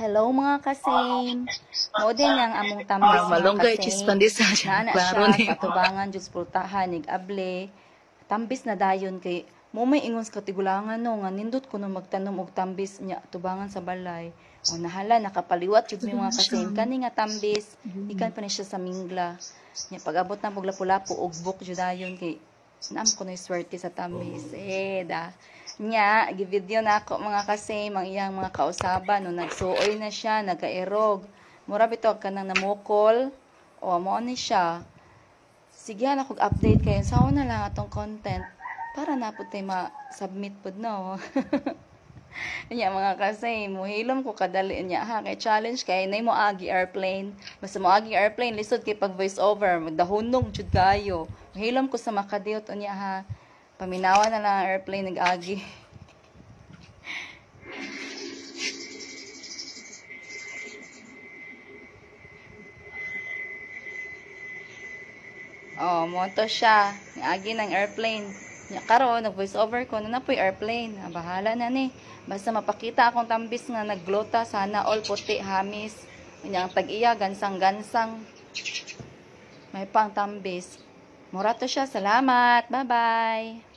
Hello mga kasing. Mo din ang among tambis mga Malunggay kasing. cheese pandisa siya. Naana Klaro siya, ni mo. katubangan, Diyos pultahan, able. Tambis na dayon kay mo may ingon sa katigulangan no, nga nindot ko no magtanom og tambis niya, tubangan sa balay. O nahala, nakapaliwat yun may mga kasing. Kani nga tambis, ikan pa ni siya sa mingla. Nya pag-abot na pag lapu-lapu og buk jud dayon kay naam ko na swerte sa tambis. Da. Nya, gi-video na ako mga kasi, mga iyang mga kausaban, no, nagsuoy na siya, nagkairog. Mura bito ka nang namukol, o mo ni siya. Sige na kog update kayo, sa na lang atong content, para na po tayo ma-submit po, no? Nya mga kasi, muhilom ko kadali niya ha, kay challenge kay nay mo agi airplane. Basta mo agi airplane, lisod kay pag voice over, magdahunog jud kayo. Muhilom ko sa makadiot niya ha. Paminawa na lang ang airplane nag-agi. Oh, moto siya. Nag-agi ng airplane. Karon nag-voice over ko, na po'y airplane. Bahala na ni. Basta mapakita akong tambis nga nagglota, sana all puti, hamis. Ang tag-iya, gansang-gansang. May pang tambis. Mura to siya. Salamat. Bye-bye.